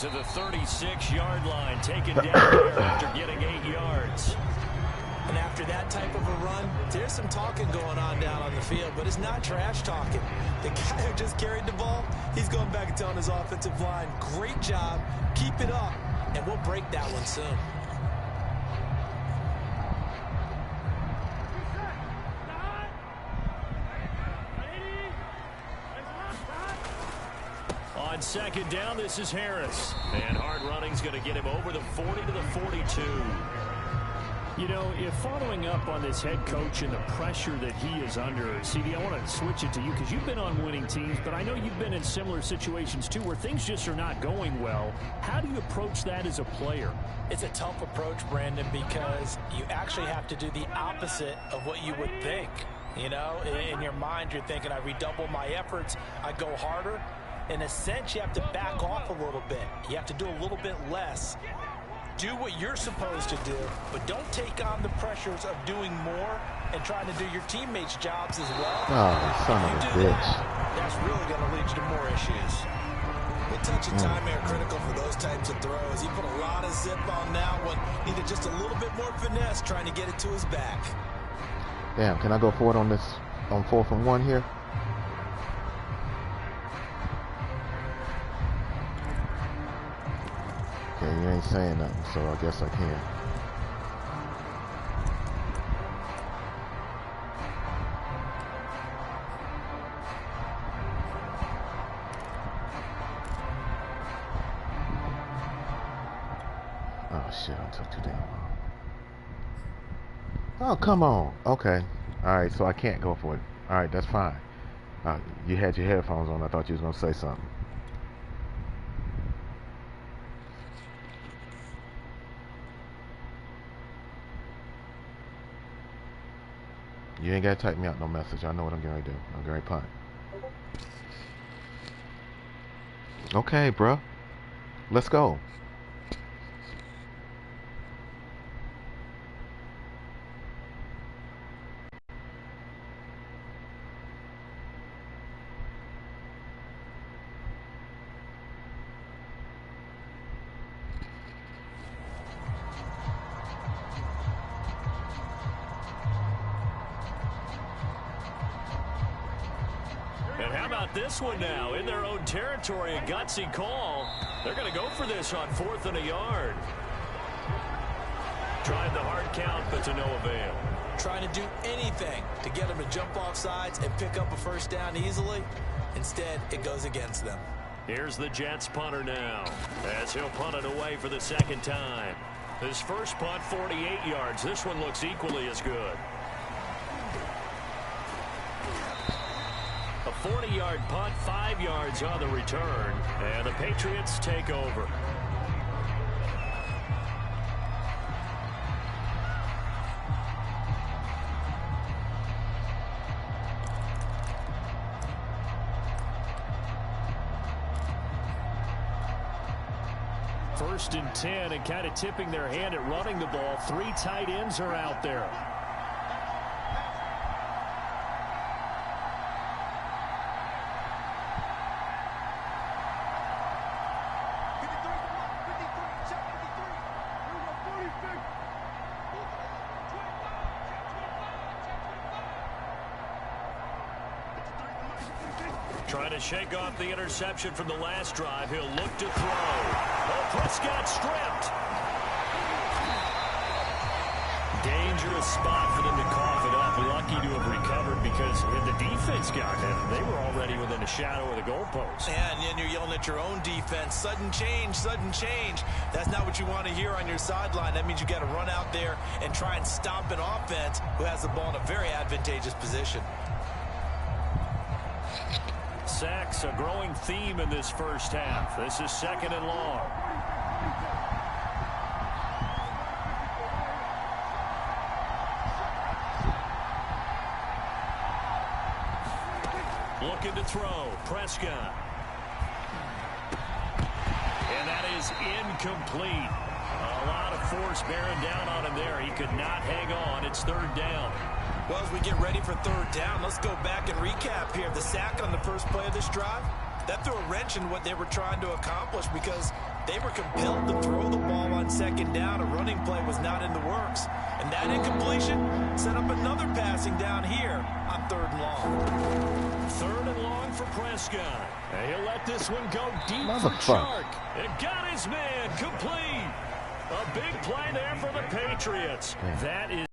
to the 36-yard line, taken down there after getting 8 yards. And after that type of a run, there's some talking going on down on the field, but it's not trash talking. The guy who just carried the ball, he's going back and telling his offensive line, great job, keep it up, and we'll break that one soon. On second down, this is Harris. And hard running's going to get him over the 40 to the 42. You know, if following up on this head coach and the pressure that he is under, CD, I want to switch it to you because you've been on winning teams, but I know you've been in similar situations too where things just are not going well. How do you approach that as a player? It's a tough approach, Brandon, because you actually have to do the opposite of what you would think. You know, in your mind, you're thinking, I redouble my efforts, I go harder. In a sense, you have to back off a little bit. You have to do a little bit less. Do what you're supposed to do, but don't take on the pressures of doing more and trying to do your teammates' jobs as well. Oh, son of a bitch. That's really going to lead you to more issues. A touch of time here critical for those types of throws. He put a lot of zip on that one. Needed just a little bit more finesse trying to get it to his back. Damn, can I go forward on this on 4th and 1 here? Okay, you ain't saying nothing, so I guess I can. Oh shit, I took too damn long. Oh, come on. Okay. Alright, so I can't go for it. Alright, that's fine. You had your headphones on. I thought you was going to say something. You ain't got to type me out no message. I know what I'm going to do. I'm going to punt. Okay, bruh. Let's go. This one now in their own territory, a gutsy call. They're going to go for this on 4th and a yard. Tried the hard count, but to no avail. Trying to do anything to get them to jump off sides and pick up a first down easily. Instead, it goes against them. Here's the Jets punter now, as he'll punt it away for the second time. His first punt, 48 yards. This one looks equally as good. A 40-yard punt, 5 yards on the return, and the Patriots take over. First and 10, and kind of tipping their hand at running the ball. 3 tight ends are out there. Trying to shake off the interception from the last drive. He'll look to throw. Oh, Prescott stripped. Dangerous spot for them to cough it up. Lucky to have recovered because if the defense got him, they were already within a shadow of the goalpost. And then you're yelling at your own defense. Sudden change, sudden change. That's not what you want to hear on your sideline. That means you got to run out there and try and stop an offense who has the ball in a very advantageous position. Sacks, a growing theme in this first half. This is 2nd and long. Looking to throw. Prescott. And that is incomplete. A lot of force bearing down on him there. He could not hang on. It's 3rd down. Well, as we get ready for 3rd down, let's go back and recap here. The sack on the first play of this drive, that threw a wrench in what they were trying to accomplish because They were compelled to throw the ball on second down. A running play was not in the works. And that incompletion set up another passing down here on 3rd and long. 3rd and long for Prescott. And he'll let this one go deep for Chark. It got his man complete. A big play there for the Patriots. That is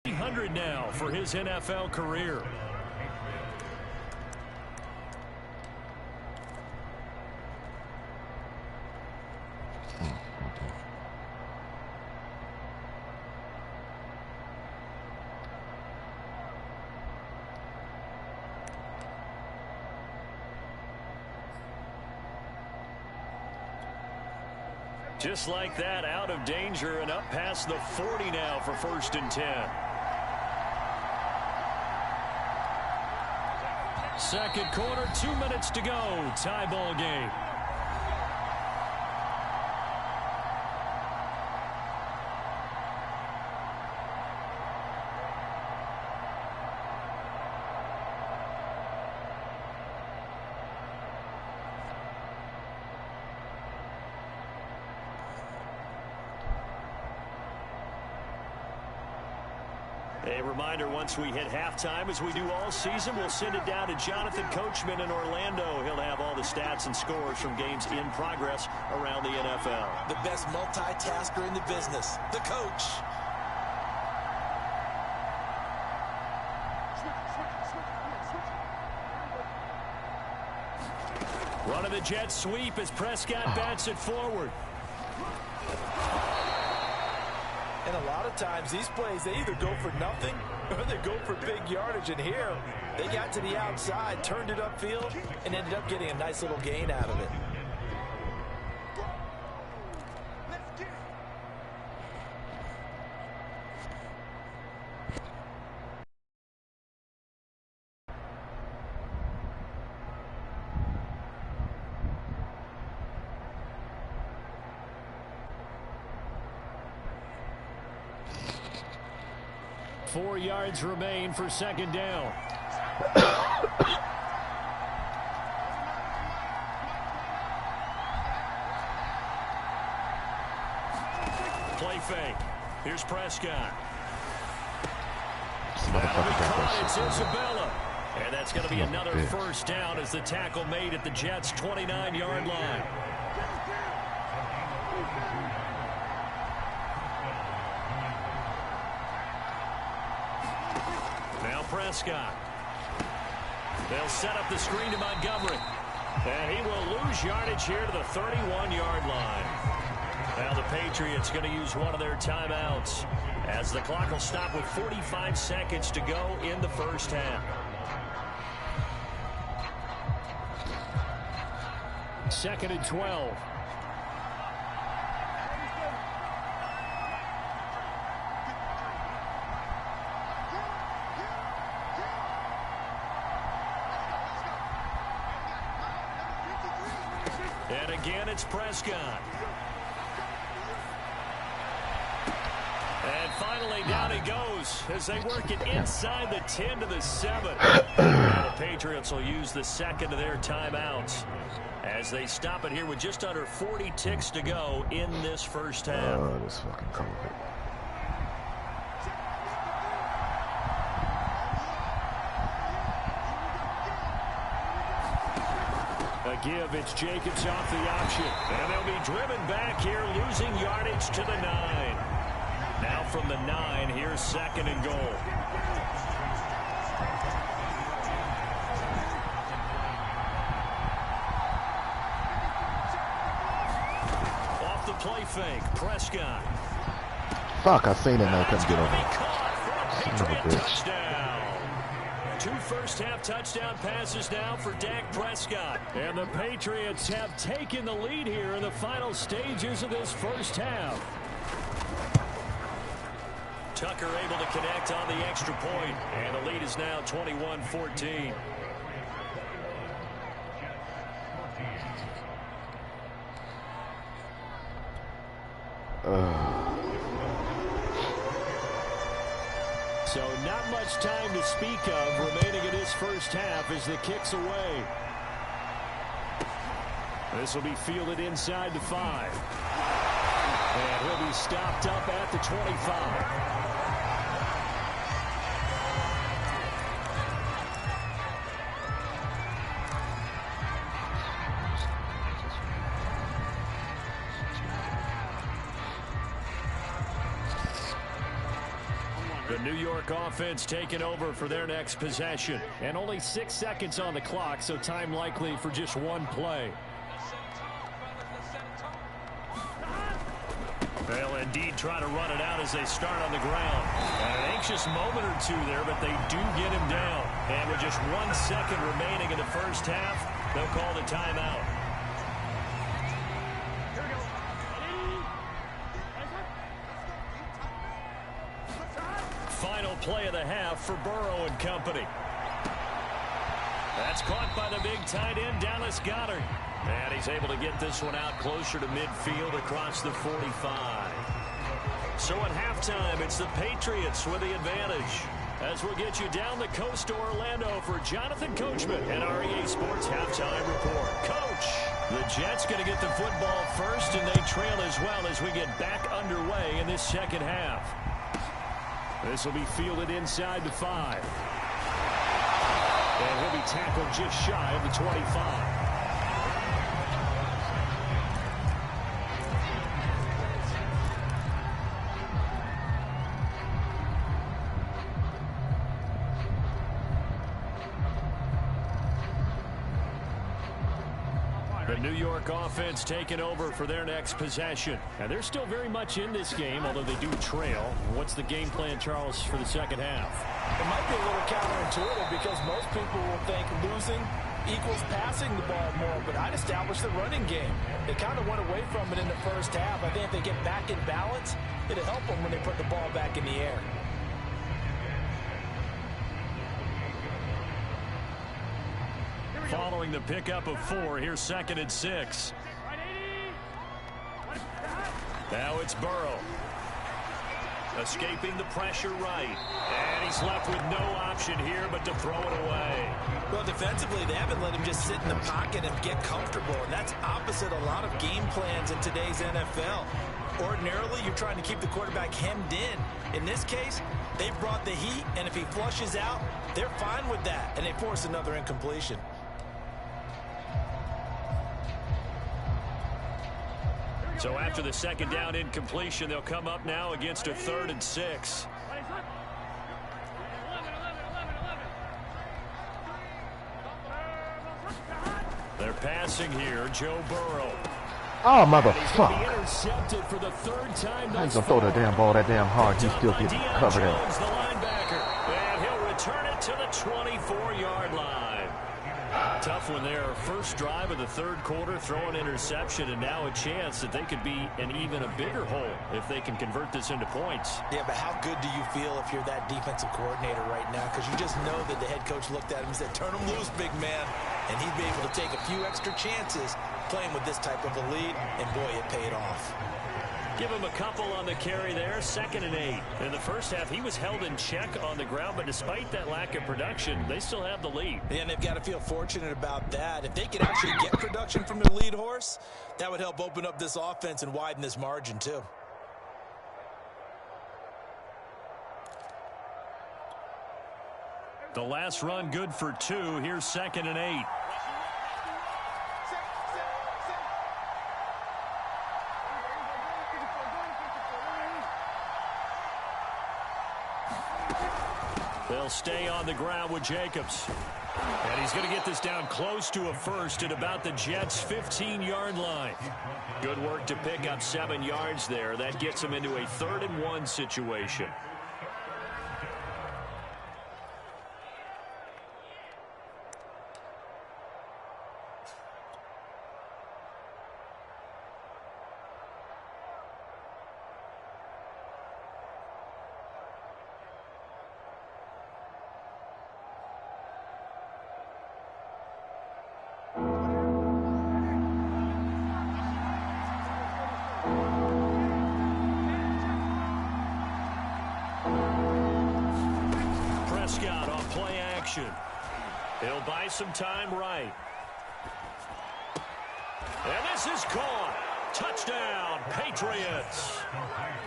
300 now for his NFL career. Just like that, out of danger and up past the 40 now for 1st and 10. Second quarter, 2 minutes to go. Tie ball game. A reminder, once we hit halftime, as we do all season, we'll send it down to Jonathan Coachman in Orlando. He'll have all the stats and scores from games in progress around the NFL. The best multitasker in the business, the coach. Run of the jet sweep as Prescott bats it forward. And a lot of times these plays, they either go for nothing or they go for big yardage. And here, they got to the outside, turned it upfield, and ended up getting a nice little gain out of it. Four yards remain for second down. Play fake. Here's Prescott. That'll be caught. It's Isabella. And that's going to be another first down as the tackle made at the Jets' 29-yard line. Prescott. They'll set up the screen to Montgomery. And he will lose yardage here to the 31-yard line. Now the Patriots going to use one of their timeouts as the clock will stop with 45 seconds to go in the first half. Second and 12. And again, it's Prescott. And finally, down he goes as they work it inside the 10 to the 7. And the Patriots will use the second of their timeouts as they stop it here with just under 40 ticks to go in this first half. Oh, this fucking COVID. Give. It's Jacobs off the option. And they'll be driven back here, losing yardage to the 9. Now from the 9, here's second and goal. Off the play fake, Prescott. Fuck, I seen it and I couldn't get over it. Son of a bitch. Touchdown. 2 first-half touchdown passes now for Dak Prescott. And the Patriots have taken the lead here in the final stages of this first half. Tucker able to connect on the extra point, and the lead is now 21-14. So not much time to speak of remaining in this first half as the kick's away. This will be fielded inside the 5. And he'll be stopped up at the 25. The New York offense taking over for their next possession. And only 6 seconds on the clock, so time likely for just one play. They'll indeed try to run it out as they start on the ground. And an anxious moment or two there, but they do get him down. And with just 1 second remaining in the first half, they'll call the timeout. Final play of the half for Burrow and company. That's caught by the big tight end, Dallas Goedert. And he's able to get this one out closer to midfield across the 45. So at halftime, it's the Patriots with the advantage. As we'll get you down the coast to Orlando for Jonathan Coachman and our EA Sports Halftime Report. Coach, the Jets going to get the football first, and they trail as well as we get back underway in this second half. This will be fielded inside the 5. And he'll be tackled just shy of the 25. The New York offense taking over for their next possession. And they're still very much in this game, although they do trail. What's the game plan, Charles, for the second half? It might be a little counterintuitive because most people will think losing equals passing the ball more, but I'd establish the running game. They kind of went away from it in the first half. I think if they get back in balance, it'll help them when they put the ball back in the air. Following the pickup of 4, here's 2nd and 6. Now it's Burrow. Escaping the pressure right. And he's left with no option here but to throw it away. Well, defensively, they haven't let him just sit in the pocket and get comfortable. And that's opposite a lot of game plans in today's NFL. Ordinarily, you're trying to keep the quarterback hemmed in. In this case, they brought the heat, and if he flushes out, they're fine with that. And they force another incompletion. So after the second down incompletion, they'll come up now against a 3rd and 6. They're passing here, Joe Burrow. Oh, motherfucker. He's intercepted for the 3rd time. How you gonna throw that damn ball that damn hard? He still getting covered up. The linebacker, and he'll return it to the 24-yard line. Tough one there. First drive of the 3rd quarter, throw an interception, and now a chance that they could be in even a bigger hole if they can convert this into points. Yeah, but how good do you feel if you're that defensive coordinator right now? Because you just know that the head coach looked at him and said, turn him loose, big man. And he'd be able to take a few extra chances playing with this type of a lead, and boy, it paid off. Give him a couple on the carry there, 2nd and 8. In the first half, he was held in check on the ground, but despite that lack of production, they still have the lead. And they've got to feel fortunate about that. If they could actually get production from their lead horse, that would help open up this offense and widen this margin too. The last run good for 2. Here's 2nd and 8. They'll stay on the ground with Jacobs. And he's going to get this down close to a 1st at about the Jets' 15-yard line. Good work to pick up 7 yards there. That gets him into a 3rd and 1 situation. He'll buy some time right. And this is caught. Touchdown, Patriots.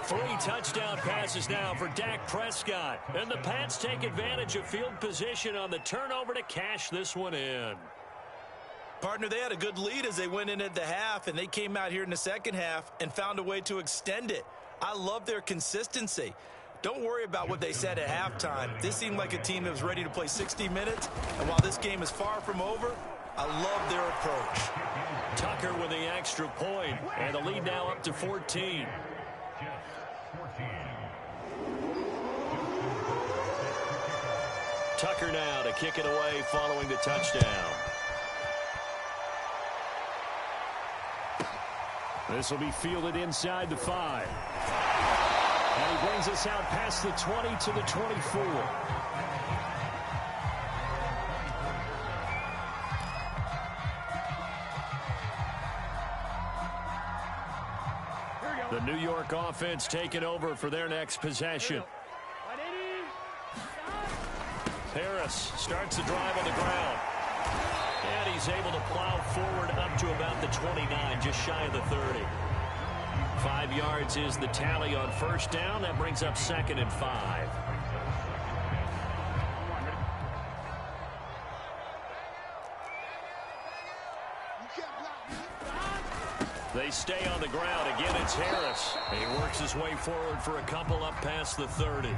3 touchdown passes now for Dak Prescott. And the Pats take advantage of field position on the turnover to cash this one in. Partner, they had a good lead as they went in at the half, and they came out here in the second half and found a way to extend it. I love their consistency. Don't worry about what they said at halftime. This seemed like a team that was ready to play 60 minutes, and while this game is far from over, I love their approach. Tucker with the extra point, and the lead now up to 14. Tucker now to kick it away following the touchdown. This will be fielded inside the 5. And he brings us out past the 20 to the 24. The New York offense taking over for their next possession. Harris starts the drive on the ground. And he's able to plow forward up to about the 29, just shy of the 30. 5 yards is the tally on first down. That brings up 2nd and 5. They stay on the ground. Again, it's Harris. He works his way forward for a couple up past the 30.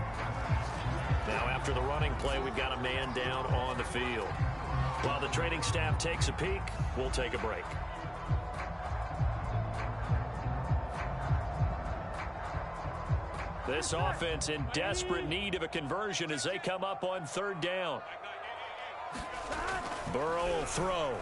Now, after the running play, we've got a man down on the field. While the training staff takes a peek, we'll take a break. This offense in desperate need of a conversion as they come up on 3rd down. Burrow will throw.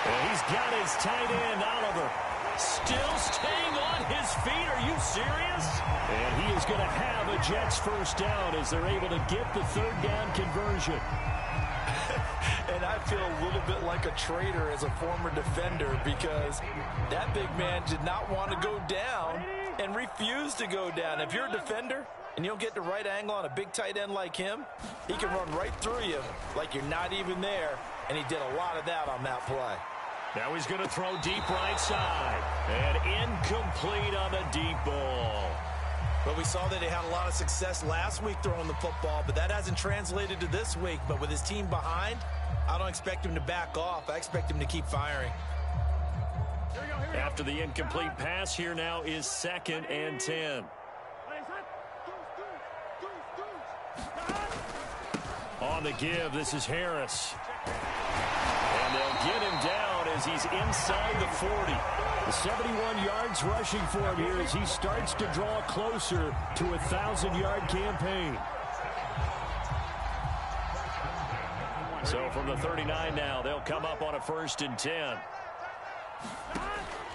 And he's got his tight end, Oliver. Still staying on his feet. Are you serious? And he is going to have a Jets first down as they're able to get the 3rd down conversion. And I feel a little bit like a traitor as a former defender because that big man did not want to go down and refused to go down. If you're a defender and you don't get the right angle on a big tight end like him, he can run right through you like you're not even there, and he did a lot of that on that play. Now he's going to throw deep right side. And incomplete on the deep ball. But we saw that they had a lot of success last week throwing the football, but that hasn't translated to this week. But with his team behind, I don't expect him to back off. I expect him to keep firing. After the incomplete pass, here now is 2nd and 10. On the give, this is Harris. And they'll get him down as he's inside the 40. The 71 yards rushing for him here as he starts to draw closer to a 1,000-yard campaign. So from the 39 now, they'll come up on a 1st and 10.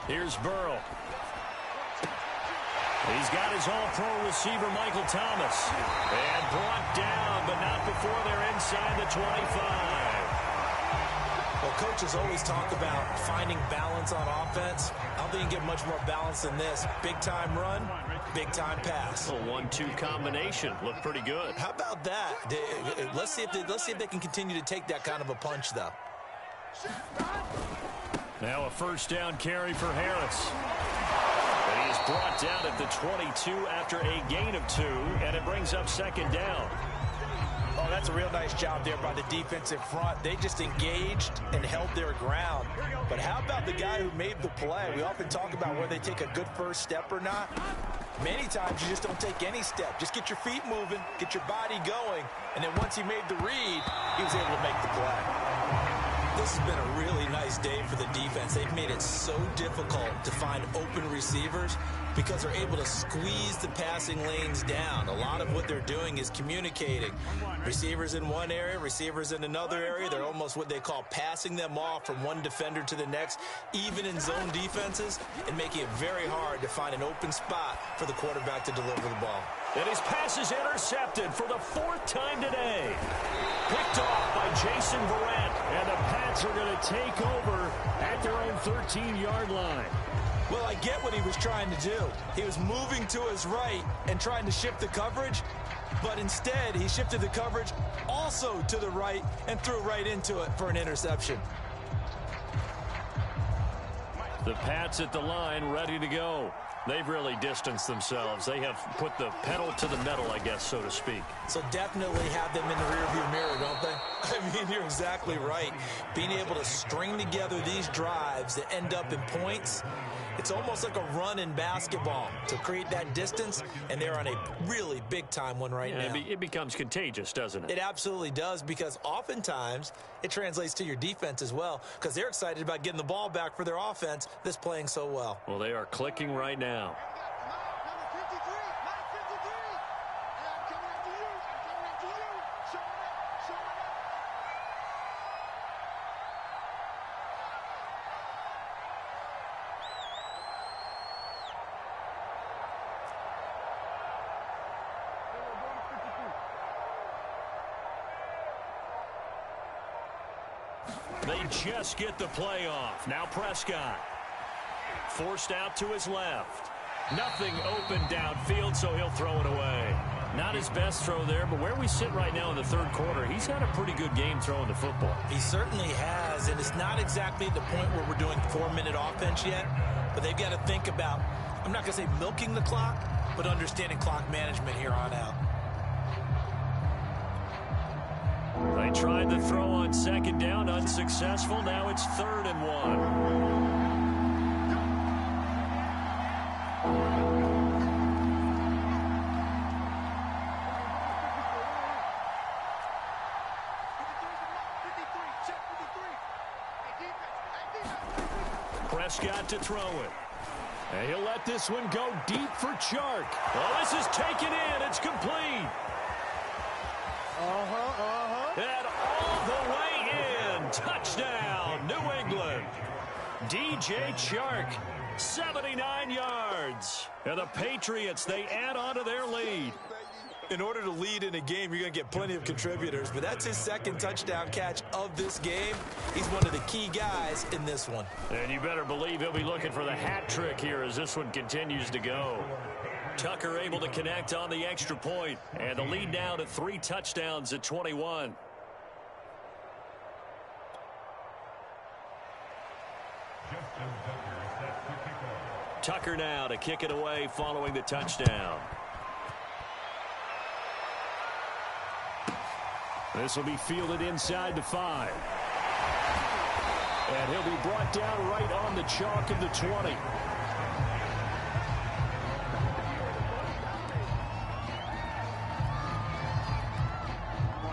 Here's Burrow. He's got his all-pro receiver, Michael Thomas. And brought down, but not before they're inside the 25. Well, coaches always talk about finding balance on offense. I don't think you can get much more balance than this. Big-time run, big-time pass. A 1-2 combination. Looked pretty good. How about that? Let's see if they can continue to take that kind of a punch, though. Now a 1st down carry for Harris. And he is brought down at the 22 after a gain of 2, and it brings up 2nd down. Oh, that's a real nice job there by the defensive front. They just engaged and held their ground. But how about the guy who made the play? We often talk about whether they take a good first step or not. Many times you just don't take any step. Just get your feet moving, get your body going, and then once he made the read, he was able to make the play. This has been a really nice day for the defense. They've made it so difficult to find open receivers because they're able to squeeze the passing lanes down. A lot of what they're doing is communicating. Receivers in one area, receivers in another area. They're almost what they call passing them off from one defender to the next, even in zone defenses, and making it very hard to find an open spot for the quarterback to deliver the ball. And his pass is intercepted for the 4th time today. Picked off by Jason Verrett, and the Pats are going to take over at their own 13-yard line. Well, I get what he was trying to do. He was moving to his right and trying to shift the coverage, but instead he shifted the coverage also to the right and threw right into it for an interception. The Pats at the line, ready to go. They've really distanced themselves. They have put the pedal to the metal, I guess, so to speak. So definitely have them in the rearview mirror, don't they? I mean, you're exactly right. Being able to string together these drives that end up in points, it's almost like a run in basketball to create that distance, and they're on a really big-time one right now. It becomes contagious, doesn't it? It absolutely does, because oftentimes it translates to your defense as well, because they're excited about getting the ball back for their offense that's playing so well. Well, they are clicking right now. They just get the play off. Now Prescott. Forced out to his left. Nothing open downfield, so he'll throw it away. Not his best throw there, but where we sit right now in the third quarter, he's had a pretty good game throwing the football. He certainly has, and it's not exactly the point where we're doing 4-minute offense yet, but they've got to think about, I'm not going to say milking the clock, but understanding clock management here on out. They tried the throw on second down, unsuccessful. Now it's 3rd and 1. Prescott to throw it. And he'll let this one go deep for Chark. Oh, this is taken in. It's complete. And all the way in. Touchdown, New England. DJ Chark, 79 yards. And the Patriots, they add on to their lead. In order to lead in a game, you're going to get plenty of contributors, but that's his second touchdown catch of this game. He's one of the key guys in this one. And you better believe he'll be looking for the hat trick here as this one continues to go. Tucker able to connect on the extra point, and the lead now to 3 touchdowns at 21. Tucker now to kick it away following the touchdown. This will be fielded inside the 5. And he'll be brought down right on the chalk of the 20.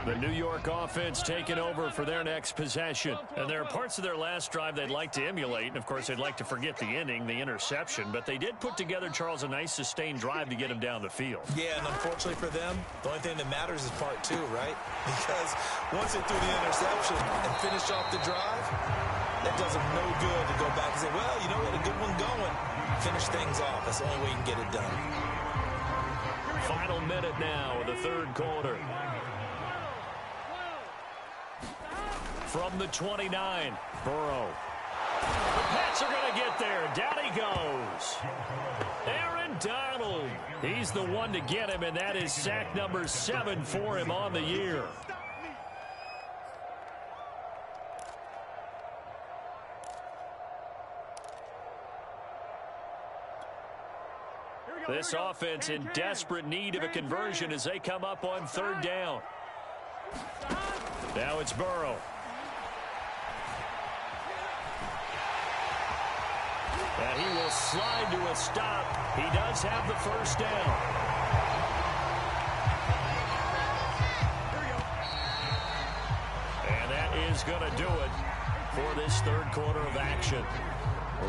The New York offense taking over for their next possession. And there are parts of their last drive they'd like to emulate. And, of course, they'd like to forget the inning, the interception. But they did put together, Charles, a nice sustained drive to get him down the field. Yeah, and unfortunately for them, the only thing that matters is part 2, right? Because once they threw the interception and finished off the drive, that does them no good to go back and say, well, you know what, a good one going. Finish things off. That's the only way you can get it done. Final minute now of the third quarter. From the 29, Burrow. The Pats are going to get there. Down he goes. Aaron Donald. He's the one to get him, and that is sack number 7 for him on the year. This offense in desperate need of a conversion as they come up on 3rd down. Now it's Burrow. And he will slide to a stop. He does have the first down. And that is going to do it for this third quarter of action.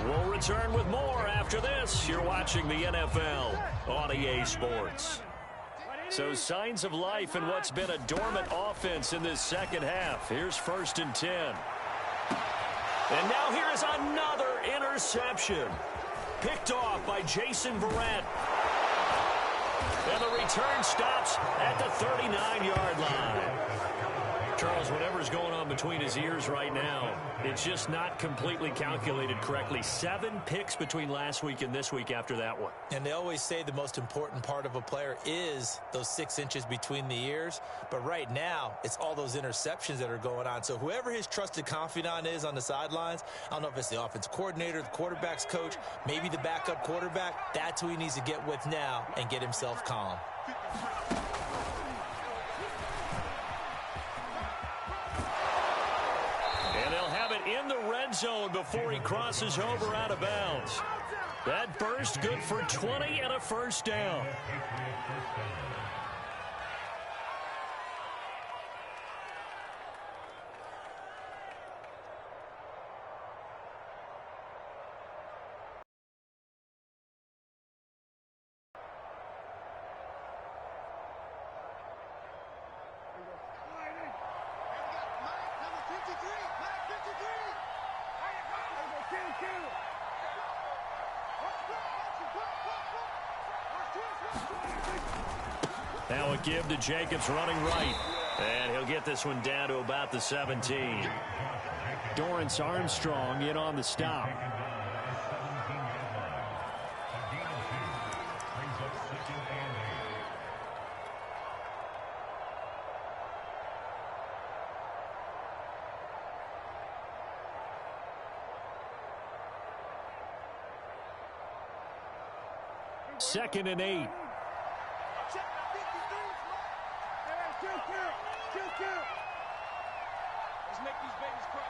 We'll return with more after this. You're watching the NFL on EA Sports. So signs of life in what's been a dormant offense in this second half. Here's 1st and 10. And now here is another interception. Picked off by Jason Verrett. And the return stops at the 39-yard line. Charles, whatever's going on between his ears right now, it's just not completely calculated correctly. 7 picks between last week and this week after that one. And they always say the most important part of a player is those 6 inches between the ears. But right now, it's all those interceptions that are going on. So whoever his trusted confidant is on the sidelines, I don't know if it's the offense coordinator, the quarterback's coach, maybe the backup quarterback, that's who he needs to get with now and get himself calm. And they'll have it in the red zone before he crosses over out of bounds. That burst good for 20 and a first down. Now a give to Jacobs running right. And he'll get this one down to about the 17. Dorrance Armstrong in on the stop. Second and 8. Let's make these babies cry.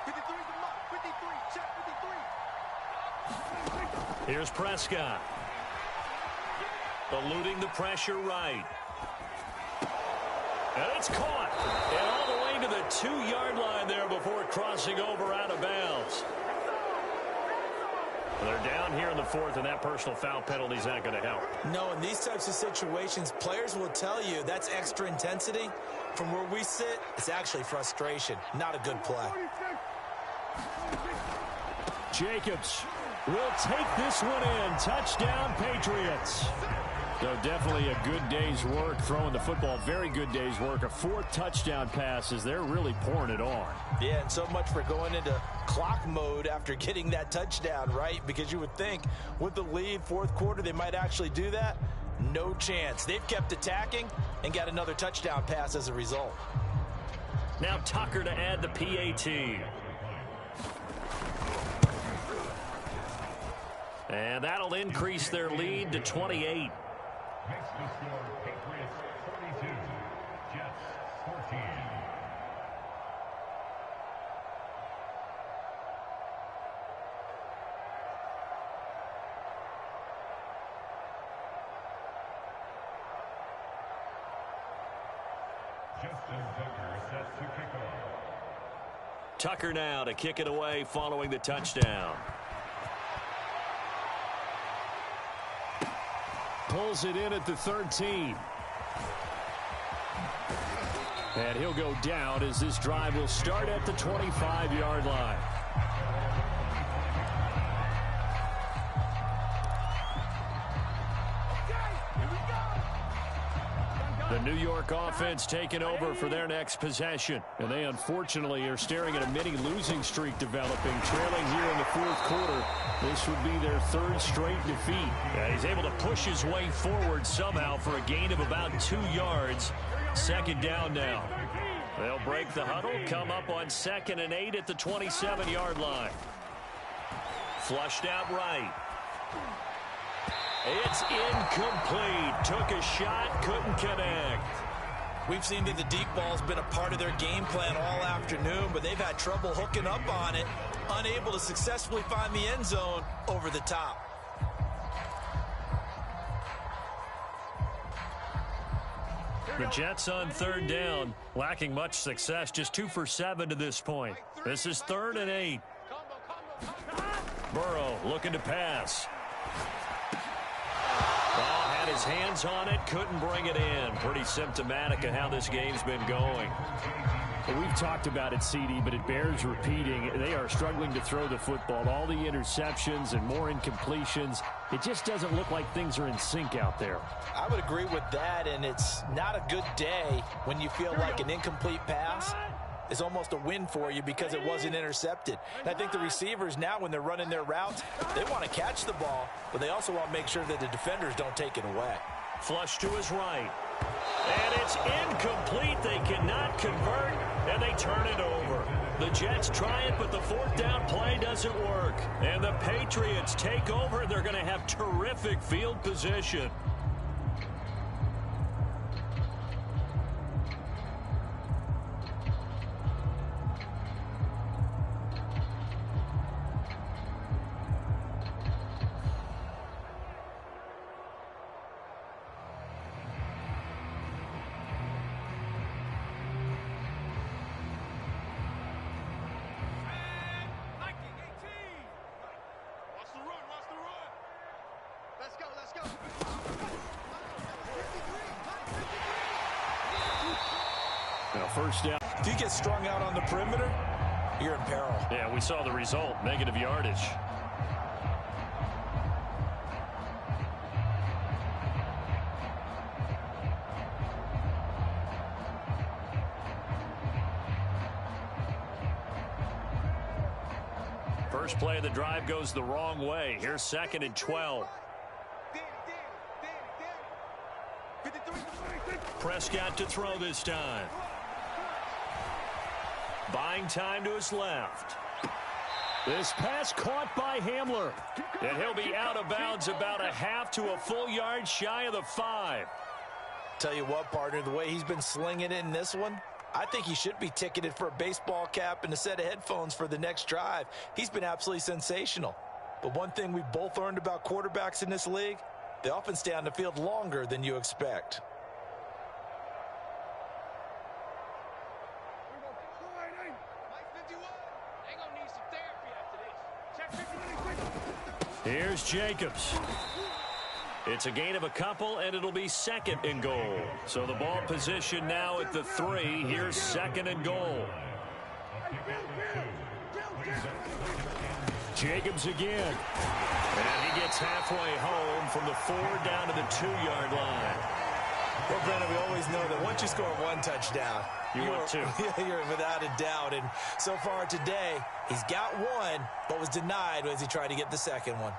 53 to mark. 53. Check 53. Here's Prescott. Eluding the pressure right. And it's caught. And all the way to the 2-yard line there before crossing over out of bounds. They're down here in the 4th, and that personal foul penalty is not going to help. No, in these types of situations, players will tell you that's extra intensity. From where we sit, it's actually frustration, not a good play. Jacobs will take this one in. Touchdown, Patriots. So definitely a good day's work throwing the football. Very good day's work. A 4th touchdown pass as they're really pouring it on. Yeah, and so much for going into clock mode after getting that touchdown, right? Because you would think with the lead, 4th quarter, they might actually do that. No chance. They've kept attacking and got another touchdown pass as a result. Now Tucker to add the PAT. And that'll increase their lead to 28. Makes the score Patriots 42, Jets 14. Justin Tucker set to kick off. Tucker now to kick it away following the touchdown. Pulls it in at the 13. And he'll go down as this drive will start at the 25-yard line. The New York offense taking over for their next possession. And they unfortunately are staring at a mini losing streak developing, trailing here in the 4th quarter. This would be their 3rd straight defeat. Yeah, he's able to push his way forward somehow for a gain of about 2 yards. 2nd down now. They'll break the huddle, come up on 2nd and 8 at the 27-yard line. Flushed out right. It's incomplete. Took a shot, couldn't connect. We've seen that the deep ball's been a part of their game plan all afternoon, but they've had trouble hooking up on it, unable to successfully find the end zone over the top. The Jets on 3rd down, lacking much success, just 2 for 7 to this point. This is 3rd and 8. Burrow looking to pass. Ball had his hands on it, couldn't bring it in. Pretty symptomatic of how this game's been going. Well, we've talked about it, CD, but it bears repeating. They are struggling to throw the football. All the interceptions and more incompletions. It just doesn't look like things are in sync out there. I would agree with that, and it's not a good day when you feel like an incomplete pass is almost a win for you because it wasn't intercepted. And I think the receivers now, when they're running their routes, they want to catch the ball, but they also want to make sure that the defenders don't take it away. Flush to his right. And it's incomplete. They cannot convert, and they turn it over. The Jets try it, but the fourth down play doesn't work. And the Patriots take over. They're going to have terrific field position. First down. If you get strung out on the perimeter, you're in peril. Yeah, we saw the result. Negative yardage. First play of the drive goes the wrong way. Here's 2nd and 12. Prescott to throw this time. Buying time to his left. This pass caught by Hamler. And he'll be out of bounds about a half to a full yard shy of the 5. Tell you what, partner, the way he's been slinging it in this one, I think he should be ticketed for a baseball cap and a set of headphones for the next drive. He's been absolutely sensational. But one thing we've both learned about quarterbacks in this league, they often stay on the field longer than you expect. Here's Jacobs. It's a gain of a couple, and it'll be 2nd and goal. So the ball position now at the 3. Here's 2nd and goal. Jacobs again. And he gets halfway home from the 4 down to the 2-yard line. Well, Brennan, we always know that once you score one touchdown, you want two. You're without a doubt. And so far today, he's got one, but was denied as he tried to get the second one.